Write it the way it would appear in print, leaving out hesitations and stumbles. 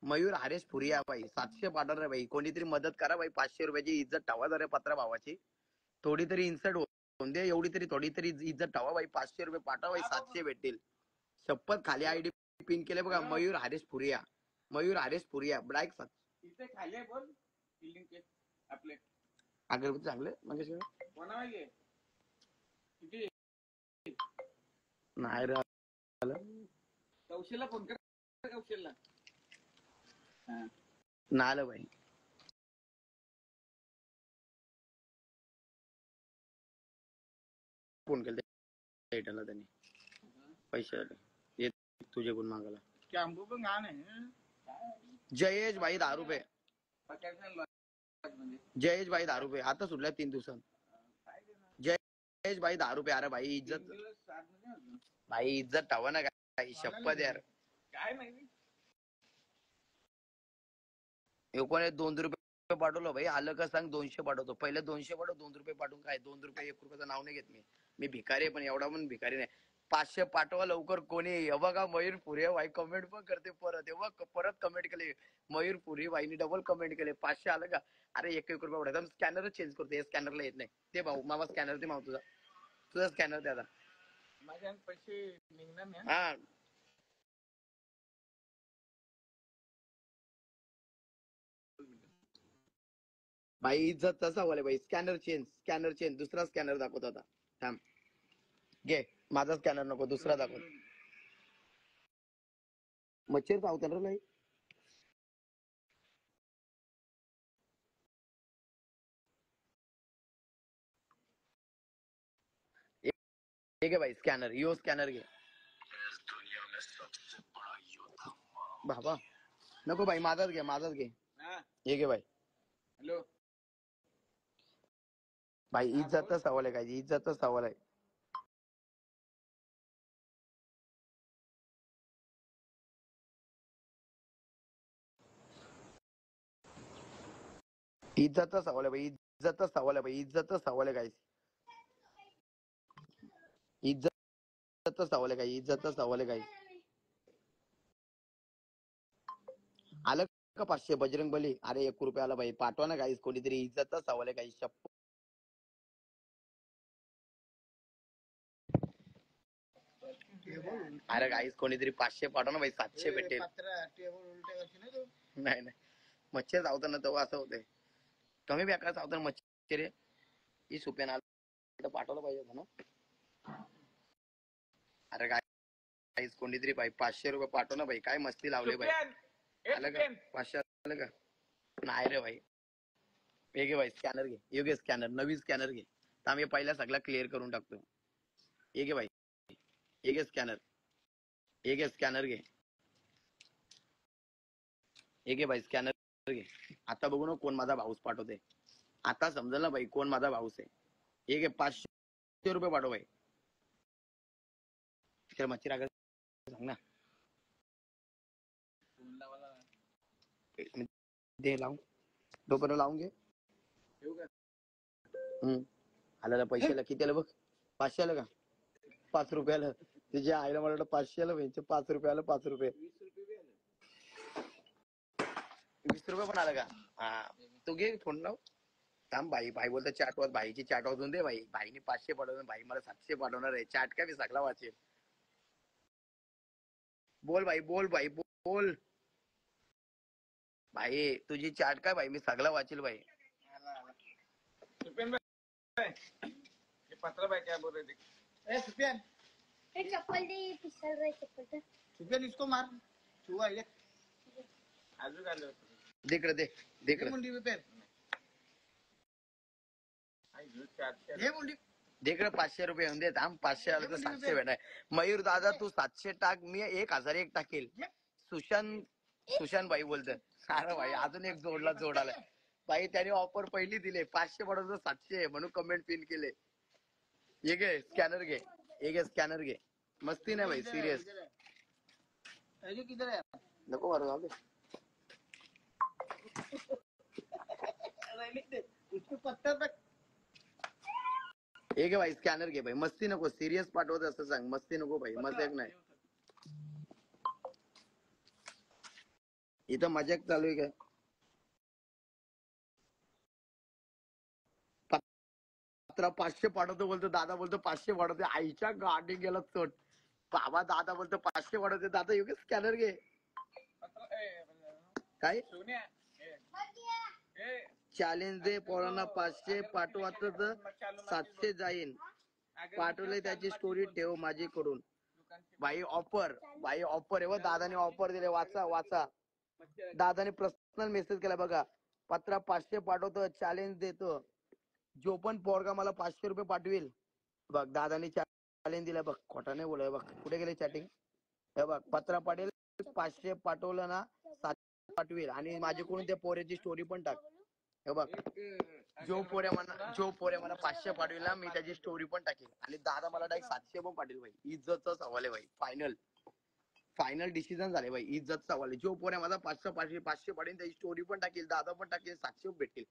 मयूर हरेश फुरिया भाई 700 पाठवणार रे भाई. कोणीतरी मदत करा भाई. 500 रुपयाची इज्जत ठेवा जरा पत्रा भावाची. थोडी तरी इन्सर्ट होऊन दे. एवढी तरी थोडी तरी इज्जत ठेवा भाई. 500 रुपये पाठवा भाई. 700 भेटतील. शपथ खाली आयडी पिन केले बघा. मयूर हरेश फुरिया. मयूर हरेश फुरिया ब्लॅक इथे खाली आहे बोल बिल्डिंग के आपले अगरबत्ती चांगले म्हणजे कोणाला किती नाही रे. कौशलला फोन कर कौशलला नाही आलं भाई. फोन केला त्यांनी पैसे तुझे गुण मागायला. क्या हमको पण घाण आहे. जयेश भाई 10 रुपये. जयेश भाई 10 रुपये आता सुटल्या 3 दिवसांत. जयेश भाई 10 रुपये. अरे भाई इज्जत भाई इज्जत ठेवा ना काय. शपथ यार काय माहिती. कोणी 2 रुपये पाठवलं भाई. आलं का सांग. 200 पाठवतो. पहिले 200 पाठव. 2 रुपये पाठवून काय 2 रुपये 1 रुपयाचं नाव नाही घेत मी भिकारी आहे पण एवढा पण भिकारी नाही. 500 पाठवा लवकर. कोणी बघा मयूर पुरे भाई कमेंट पण करते परत. परत कमेंट केले मयूर पुरी भाईनी डबल कमेंट केले. 500 आलं का. अरे 1 रुपये पाठवतो. स्कॅनरच चेंज करतो. हे स्कॅनरला येत नाही. ते भाऊ मामा स्कॅनर ते माव तुझा स्कॅनर ते आता माझ्या पैसे निघणार नाही. हा भाई इज्जत तसा वाले भाई. स्कॅनर चेंज दुसरा स्कॅनर दाखवत होता. थांब घे माझा स्कॅनर नको दुसरा दाखव. मच्छर चावतात रे नाही. घे भाई स्कॅनर. यो स्कॅनर घे बाबा. नको भाई माझाच घे. हे घे भाई. हॅलो भाई इज्जतच सवाल आहे काय. इज्जतच सवाल आहे. इज्जतच सवाल आहे भाई. इज्जतच सवाल आहे भाई. इज्जतच सवाल आहे काय. इज्जतच सवाल आहे काय. इज्जतच सवाल आहे काय. आलं का 500 बजरंग बली. अरे 1 रुपया आला भाई. पाठवा ना गाईस कोणीतरी. इज्जतच सवाल आहे काही. शप्प अरे गाईस कोणीतरी 500 पाठवा ना भाई. 700 भेटेल. नाही मच्छर चावताना तेव्हा असं होतंय. कमी बेकार चावताना मच्छर रे. ही सुप्यान आलं पाठवलं पाहिजे होतं ना. अरे गाईस कोणीतरी भाई 500 रुपये पाठव ना भाई. काय मस्ती लावली भाई. आलं का 500 आलं का. नाही रे भाई. हे घे भाई स्कॅनर घे. हे घे स्कॅनर. नवीन स्कॅनर घे. तर आम्ही पहिला सगळा क्लिअर करून टाकतो. हे घे भाई. हे घे स्कॅनर. हे घे स्कॅनर घे. हे घे भाई स्कॅनर घे. आता बघू ना कोण माझा भाऊस पाठवते. आता समजेल ना भाई कोण माझा भाऊस आहे. हे घे 500 रुपये पाठव भाई. तर मच्छर आगर सांग ना. दे लावून. तोपर्यंत लावून घे. आला पैशाला किती आलं बघ. 500 आलं का. 5 रुपये आलं. तुझ्या आईला मला वाटलं 500 आलं. 5 रुपये आलं. 5 रुपये 20 रुपये पण आलं का. हा तू घे फोन लाव. थांब भाई बोलतो चॅट वाच. भाईची चॅट वाजून दे भाई. भाईने 500 पाठवणार. भाई मला 700 पाठवणार आहे. चॅट काय मी सगळा वाचेल. बोल भाई बोल भाई. तुझी चॅट काय भाई मी सगळा वाचेल भाई. पत्र भाई क्या बोल रहे थे. सुफियान चप्पल दे. फिसल रहे चप्पल दे. सुफियान इसको मार. छुआ ये आजू आलो. देकडे दे मुंडी पे पैर. हे मुंडी देकडे 500 रुपये येऊन दे. थांब 500 आलं तर 700 भेटाय. मयूर दादा तू 700 टाक. मी 1001 टाकेल. सुशांत भाई बोलतोय. अरे भाई अजून एक जोड आलाय भाई. त्याने ऑफर पहिली दिले. 500 पडवतो 700 म्हणून कमेंट पिन केले. हे घे स्कॅनर घे. हे घे स्कॅनर घे. मस्ती नाही भाई सिरियस. नको मारू जाऊ दे. हे घे भाई स्कॅनर घे भाई. मस्ती नको. सिरियस पाठवत असं सांग. मस्ती नको भाई. मजाक नाही. इथं मजाक चालू आहे का? पत्र 500 पाठवतो बोलतो, दादा बोलतो 500 पाठवते. आईच्या गाडी गेला चोट. बाबा दादा बोलतो 500 पाठवते. दादा येऊ स्कॅनर घे. काय चॅलेंज दे पोरांना 500 पाठवाच 700 जाईन. पाठवले त्याची स्टोरी ठेव माझी करून. भाई ऑफर आहे व दादाने ऑफर दिले. वाचा वाचा. दादाने पर्सनल मेसेज केला बघा. पत्रा 500 पाठवतो, चॅलेंज देतो. जो पण पोरगा मला 500 रुपये पाठवेल, बघ दादाने चॅलेंज दिला बघ. खोटा नाही बोलाय बघ. कुठे गेले चॅटिंग? हे बघ पत्रा पाटील 500 पाठवलं ना 700 पाठवेल. आणि माझ्याकडून त्या पोऱ्याची स्टोरी पण टाक. हे बघ जो पोऱ्या मला 500 पाठवेल ना, मी त्याची स्टोरी पण टाकेल. आणि दादा मला डायरेक्ट 700 पण पाठवेल. भाई इज्जतचा सवाल आहे भाई. फायनल डिसिजन झाले भाई. इज्जतचा सवाल आहे. जो पोऱ्या माझा 500 पाठवेल त्याची स्टोरी पण टाकेल, दादा पण टाकेल, 700 भेटेल.